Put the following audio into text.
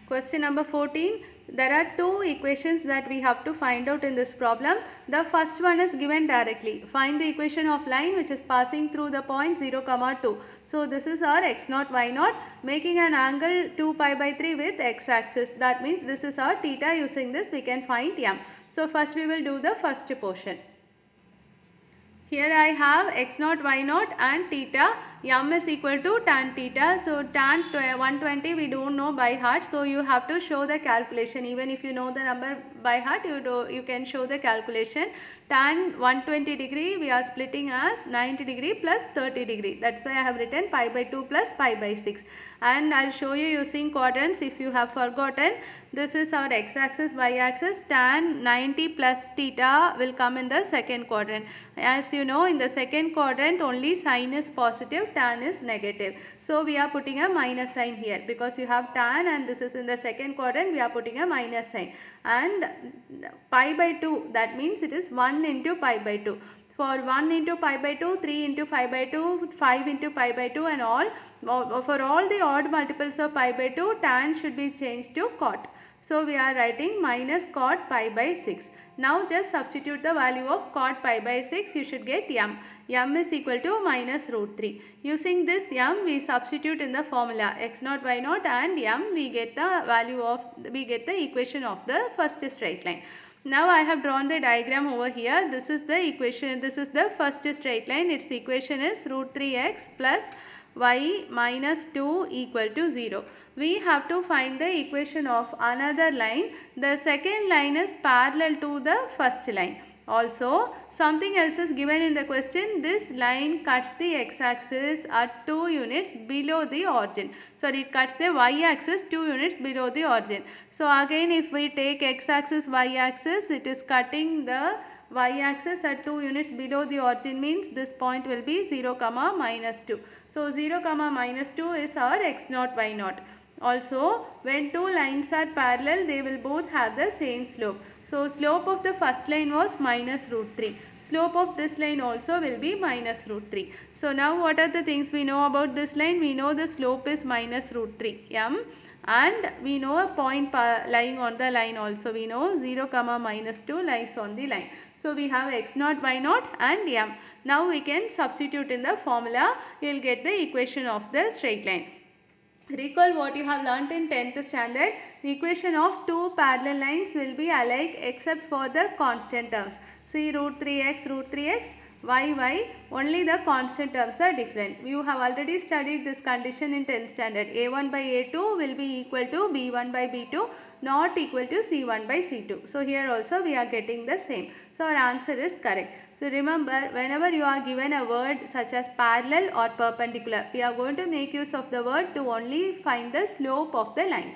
Question number 14. There are two equations that we have to find out in this problem. The first one is given directly. Find the equation of line which is passing through the point 0, 2. So this is our x0, y0 making an angle 2 pi by 3 with x axis. That means this is our theta. Using this we can find m. So first we will do the first portion. Here I have x0, y0 and theta. M is equal to tan theta. So tan 120 we don't know by heart. So you have to show the calculation. Even if you know the number by heart, you can show the calculation. Tan 120 degree we are splitting as 90 degree plus 30 degree. That's why I have written pi by 2 plus pi by 6. And I'll show you using quadrants if you have forgotten. This is our x-axis, y-axis. Tan 90 plus theta will come in the second quadrant. As you know, in the second quadrant only sign is positive, tan is negative. So we are putting a minus sign here because you have tan and this is in the second quadrant, we are putting a minus sign. And pi by 2, that means it is 1 into pi by 2. For 1 into pi by 2, 3 into pi by 2, 5 into pi by 2 and all. For all the odd multiples of pi by 2, tan should be changed to cot. So we are writing minus cot pi by 6. Now just substitute the value of cot pi by 6, you should get m. M is equal to minus root 3. Using this m we substitute in the formula x0, y0 and m we get the value of, we get the equation of the first straight line. Now I have drawn the diagram over here. This is the equation, this is the first straight line. Its equation is root 3x plus y minus 2 equal to 0. We have to find the equation of another line. The second line is parallel to the first line. Also, something else is given in the question. This line cuts the x-axis at 2 units below the origin. Sorry, it cuts the y-axis 2 units below the origin. So again, if we take x-axis, y-axis, it is cutting the y-axis at 2 units below the origin, means this point will be 0, minus 2. So 0, minus 2 is our x0, y0. Also, when two lines are parallel, they will both have the same slope. So slope of the first line was minus root 3. Slope of this line also will be minus root 3. So now what are the things we know about this line? We know the slope is minus root 3 m. And we know a point lying on the line also. We know 0, minus 2 lies on the line. So we have x0, y0 and m. Now we can substitute in the formula. You will get the equation of the straight line. Recall what you have learnt in 10th standard. The equation of two parallel lines will be alike except for the constant terms. See root 3x, y, only the constant terms are different. You have already studied this condition in 10th standard. A1 by A2 will be equal to B1 by B2, not equal to C1 by C2. So here also we are getting the same. So our answer is correct. So remember, whenever you are given a word such as parallel or perpendicular, we are going to make use of the word to only find the slope of the line.